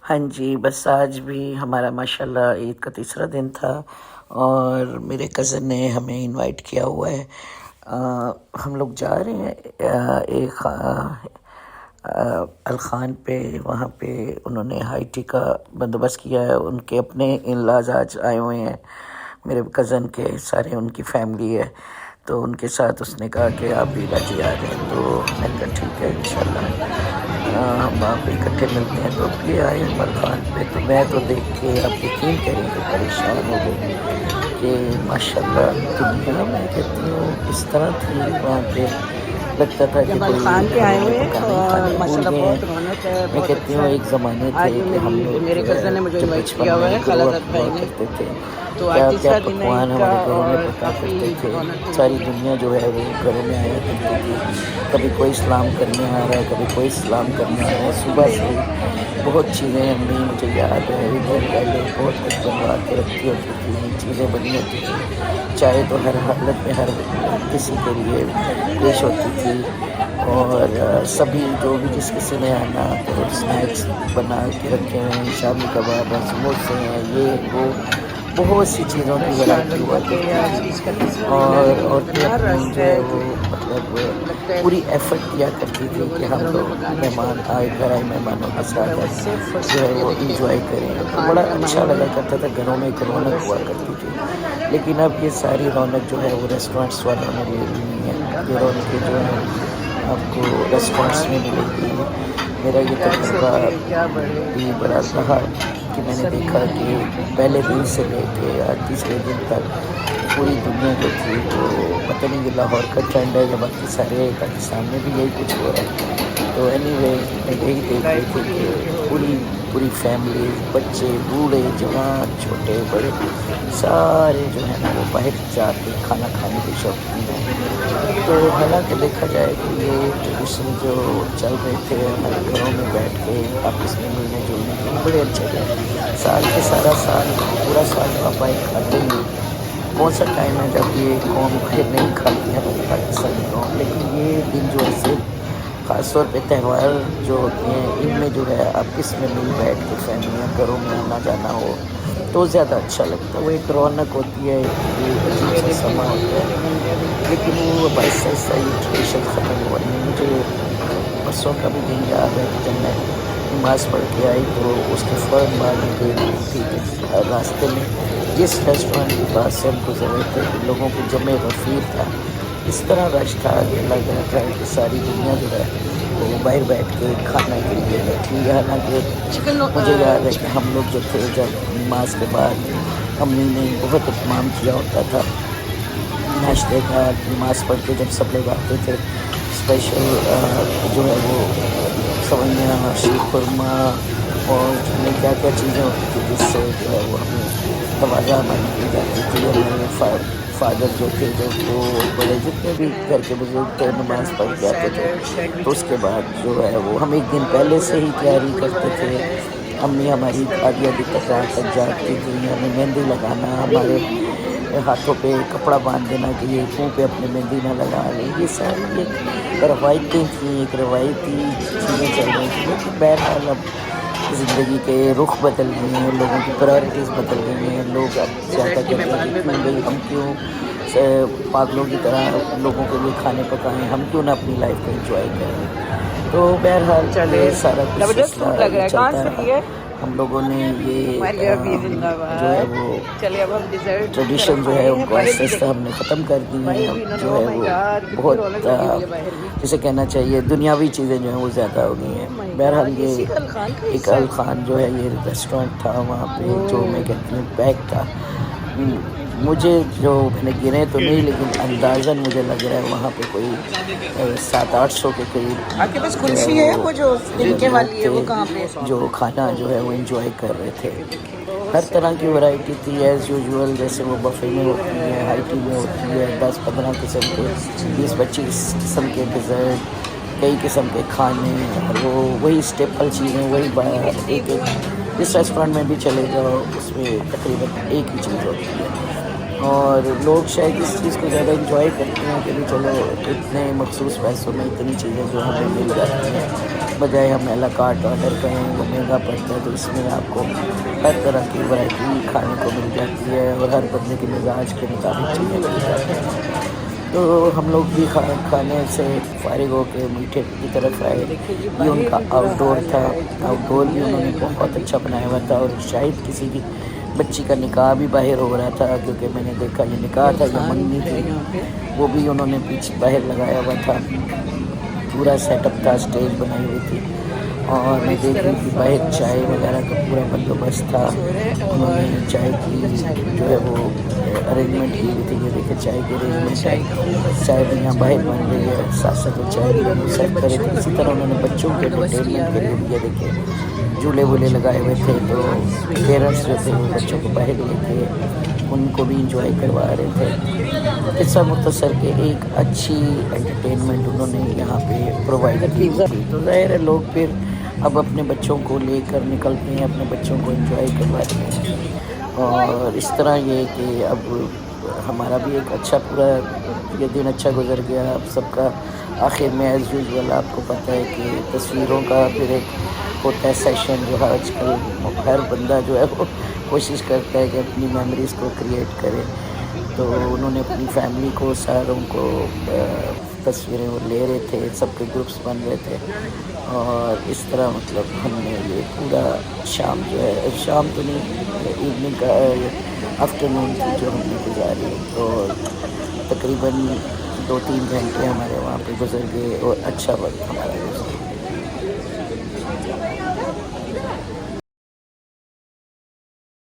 ہاں جی، بس آج بھی ہمارا ماشاءاللہ عید کا تیسرا دن تھا اور میرے کزن نے ہمیں انوائٹ کیا ہوا ہے۔ ہم لوگ جا رہے ہیں ایک الخان پہ، وہاں پہ انہوں نے ہائی ٹی کا بندوبست کیا ہے۔ ان کے اپنے ان لاز آج آئے ہوئے ہیں، میرے کزن کے سارے، ان کی فیملی ہے، تو ان کے ساتھ اس نے کہا کہ آپ بھی راجی آ جائیں، تو میں نے کہا ٹھیک ہے انشاءاللہ ہم وہاں پہ اکٹھے ملتے ہیں۔ تو اب یہ آئے عمر خان پہ، تو میں تو دیکھ کے آپ یقین کریں کہ پریشان ہو گئی کہ ماشاءاللہ دنیا، میں کہتی ہوں اس طرح تھی وہاں پہ، لگتا تھا کہ جمال کوئی خان کے گھروں آئے میں ہوئے ہیں پکانے ہی اور کھانے بھول ماشاءاللہ گئے ہیں۔ بہت رونق ہے، میں بہت کہتی اچھا ہوں ہے۔ ایک زمانے تھے آج کہ ہم لوگ میرے جو ہے کزن نے مجھے جب انوائٹ بچپن کیا ہوا میں ہے، خالہ گرو زاد اپ ہوا بھائی نے، کرتے تھے، تو آج کیا کیا تیسرا دن ہے پکوان عید کا ہمارے گھروں میں اور پکا کافی کرتے تھے۔ رونق ہوئی ساری ہوئی ہے۔ دنیا جو ہے وہ گھروں میں آیا کرتی تھی، کبھی کوئی اسلام کرنے آ رہا ہے، کبھی کوئی اسلام کرنے آ رہا ہے۔ صبح سے ہی بہت چیزیں، امی مجھے یاد ہے ایک دن پہلے بہت کچھ بنوا کے رکھی ہوتی تھی، چیزیں بنی ہوتی تھی، چائے تو ہر حالت میں ہر کسی کے لیے پیش ہوتی تھی، اور سبھی جو بھی جس کسی نے آنا تو اسنیکس بنا کے رکھے ہوئے ہیں، شامی کباب ہیں، سموسے ہیں، یہ وہ بہت سی چیزوں کی ماشاء ورائٹی اللہ ہوا کہ کرتی آج تھی، عید کا تیسرا دن ہے اور تو عورتیں اتنا اپنی رش جو ہے کہ وہ مطلب لگتا ہے پوری ایفرٹ کیا کرتی تھی لوگوں کہ نے ہم گھروں میں لوگ پکانا چھوڑ مہمان دیا آئے، ہے۔ گھر آئے مہمانوں کے اب جو ہے ساتھ وہ ہم صرف اور جو صرف ہے یہ وہ دیکھیں انجوائے کریں، تو الخان بڑا پہ ہم آئے اچھا ہوئے لگا ہیں کرتا تھا، گھروں میں ایک اور رونق بس ہوا کرتی تھی۔ لیکن اب یہ ساری رونق جو ہے وہ ریسٹورینٹس والوں نے لے لی ہوئی ہے، یہ رونقیں جو ہیں آپ کو ریسٹورینٹس میں ملے گی۔ میرا یہ کیا تجربہ چھوٹے کیا بڑے بھی بڑا رہا کہ میں نے سبھی دیکھا کہ پہلے دن سے لے کے تیسرے دن تک پوری دنیا جو تھی وہ، پتہ نہیں یہ لاہور کا ٹرینڈ ہے یا باقی سارے پاکستان میں بھی یہی کچھ ہو رہا ہے۔ تو اینی وے میں یہی دیکھ رہی لائف تھی پوری کہ انجوائے ہو رہی پوری ہے۔ پوری فیملیز، بچے بوڑھے جوان چھوٹے بڑے سارے جو ہے نا وہ باہر جا کے کھانا کھانے کے شوقین ہیں۔ تو حالانکہ دیکھا جائے کہ یہ ٹریڈیشن جو چل رہے تھے ہمارے گھروں میں بیٹھ کے آپس میں ملنے جلنے کے، یہ بڑے اچھے تھے۔ سال کے سارا سال پورا سال تو آپ باہر کھاتے ہی ہیں، کون سا ٹائم ہے جب یہ قوم باہر نہیں کھاتی ہماری پاکستانی قوم، لیکن یہ دن جو ایسے خاص طور پہ تہوار جو ہوتے ہیں ان میں جو ہے آپس میں مل بیٹھ کے فیملیاں گھروں میں آنا جانا ہو تو زیادہ اچھا لگتا ہے، وہ ایک رونق ہوتی ہے، ایک عجیب یہ سا دیکھیں سما ہوتا ہے۔ میرے بن گئے بھی۔ لیکن وہ اب آہستہ آہستہ یہ ٹریڈیشن ختم ہو رہی ہیں۔ مجھے پرسوں کا بھی دن یاد ہے کہ جب میں نماز پڑھ کے آئی تو اس کے فوراً بعد میں دیکھ رہی تھی کہ راستے میں جس ریسٹورینٹ کے پاس سے ہم گزر رہے تھے کہ لوگوں کی جمع غفیر تھا، اس طرح رش تھا کہ اللہ کہتا ہے کہ ساری دنیا جو ہے وہ باہر بیٹھ کے کھانا کے لیے بیٹھی ہے۔ حالانکہ چکن مجھے یاد ہے کہ ہم لوگ جو تھے جب نماز کے بعد امی نے بہت اہتمام کیا ہوتا تھا ناشتے کا، نماز پڑھ کے جب سب لوگ آتے تھے اسپیشل جو ہے وہ سوئیاں، شیر خورما اور جتنے کیا کیا چیزیں ہوتی تھی جس سے جو ہے وہ ہمیں توازہ ہماری کی جاتی تھی۔ ہمارے فادر جو تھے جو وہ بڑے جتنے بھی گھر کے بزرگ تھے نماز پڑھ کے آتے تھے، سیلیڈ تو اس سینڈوچز کے بعد جو ہے وہ ہم ایک دن اور پہلے سے ادھر ہی پانی تیاری پوری کرتے وغیرہ تھے۔ ہے، امی اس ہماری طرح آدھی کی آدھی تک رات ڈیزرٹس تک ہیں جاگتی سارے۔ تھیں، ہمیں مہندی لگانا، ہمارے ہاتھوں پہ کپڑا باندھ دینا کہ یہ منہ پہ اپنے مہندی نہ لگا لیں، یہ ساری ایک روایتیں تھیں، ایک روایتی چیزیں چل رہی تھیں۔ لیکن بہرحال اب زندگی کے رخ بدل گئے ہیں، لوگوں کی پرائرٹیز بدل گئی ہیں، لوگ اب زیادہ ڈیزرٹ کی میں کہتے ہیں کہ بعد میں کیوں بناؤں بھئی گی۔ ہم کیوں پاگلوں کی طرح لوگوں کے لیے کھانے پکائیں، ہم کیوں نہ اپنی لائف کو انجوائے کریں۔ تو بہرحال چلے یہ سارا کچھ زبردست سلسلہ سوٹ لگ یہ رہا ہے، کہاں چلتا سے رہا۔ لیے؟ ہم لوگوں نے یہ ماریا بھی زندہ جو ہے باد۔ وہ چلے اب ہم ڈیزرٹ کی ٹریڈیشن طرف جو ہے آئے ان ہیں، کو باہر آہستہ بھی آہستہ دیکھیں، ہم نے ختم کر دی ہیں۔ باہر اب بھی انہوں نے، جو او ہے مائی وہ گاڈ کتنی بہت رونق لگی ہوئی ہے باہر بھی۔ جسے کہنا چاہیے دنیاوی چیزیں جو ہیں وہ زیادہ ہو گئی ہیں۔ او مائی بہرحال گاڈ، یہ اسی کا الخان کا ایک حصہ الخان جو ہے یہ ریسٹورینٹ تھا وہاں پہ جو میں ہے۔ کہتی ہوں پیک تھا۔ مجھے جو میں نے گنے تو نہیں لیکن اندازاً مجھے لگ رہا ہے وہاں پہ کوئی 700-800 کے قریب آپ کے پاس جو ہے کلفی ہے وہ جو وہ تلکے لوگ والی ہے، تھے وہ کہاں پہ؟ جو کھانا جو ہے وہ انجوائے کر رہے تھے۔ یہ دیکھیں بہت ہر سے طرح کی ڈیزرٹ ورائٹی تھی ایز یوزول، جیسے وہ بفے میں ہوتی ہے، ہائی ٹی میں فروٹس ہوتی ہے، ہے، 10-15 قسم کے، پیسٹری، 20-25 قسم کے ڈیزرٹ، کئی قسم کے کھانے، اور وہ وہی اسٹیپل چیزیں وہی ایک ایک جس ریسٹورینٹ میں بھی چلے جاؤ اس میں تقریباً ایک ہی چیز ہوتی ہے۔ اور لوگ شاید اس چیز کو زیادہ انجوائے کرتے ہیں کہ بھی چلو اتنے مخصوص پیسوں میں اتنی چیزیں جو ہمیں مل جاتی ہیں، بجائے ہم الا کارٹ آرڈر کریں وہ مہنگا پڑتا ہے، تو اس میں آپ کو ہر طرح کی ورائٹی کھانے کو مل جاتی ہے اور ہر بندے کے مزاج کے مطابق چیزیں مل جاتی ہیں۔ تو ہم لوگ بھی کھانے سے فارغ ہو کے میٹھے کی طرف آئے۔ یہ ان کا آؤٹ ڈور تھا، آؤٹ ڈور بھی انہوں نے بہت اچھا بنایا ہوا تھا، اور شاید کسی کی بچی کا نکاح بھی باہر ہو رہا تھا، کیونکہ میں نے دیکھا یہ نکاح تھا یا منگنی تھی، وہ بھی انہوں نے پیچھے باہر لگایا ہوا تھا، پورا سیٹ اپ تھا، اسٹیج بنائی ہوئی تھی، اور میں دیکھ رہی تھی باہر چائے وغیرہ کا پورا بندوبست تھا۔ انہوں نے چائے کی جو ہے وہ ارینجمنٹ کی ہوئی تھی، یہ دیکھے چائے کی ارینجمنٹ ہے، چائے بھی یہاں باہر بن رہی ہے، ساتھ ساتھ وہ چائے بھی سرو کرے تھے۔ اسی طرح انہوں نے بچوں کے انٹرٹینمنٹ کے لیے بھی یہ دیکھے جھولے وولے لگائے ہوئے تھے، تو پیرنٹس جو تھے وہ بچوں کو باہر لے کے ان کو بھی انجوائے کروا رہے تھے۔ قصہ مختصر کہ ایک اچھی انٹرٹینمنٹ انہوں نے یہاں پہ پرووائڈ کی تھی۔ تو ظاہر ہے لوگ پھر اب اپنے بچوں کو لے کر نکلتے ہیں، اپنے بچوں کو انجوائے کرواتے ہیں، اور اس طرح یہ کہ اب ہمارا بھی ایک اچھا پورا یہ دن اچھا گزر گیا۔ اب سب کا آخر میں ایز یوزول آپ کو پتہ ہے کہ تصویروں کا پھر ایک ہوتا ہے سیشن، جو آج کل ہر بندہ جو ہے وہ کوشش کرتا ہے کہ اپنی میموریز کو کریٹ کرے، تو انہوں نے اپنی فیملی کو ساروں کو تصویریں وہ لے رہے تھے، سب کے گروپس بن رہے تھے، اور اس طرح مطلب ہم نے یہ پورا شام جو ہے، شام تو نہیں ایوننگ کا آفٹرنون کی جو ہم نے گزاری، اور تقریباً 2-3 گھنٹے ہمارے وہاں پہ گزر گئے اور اچھا وقت ہمارا گزر گیا۔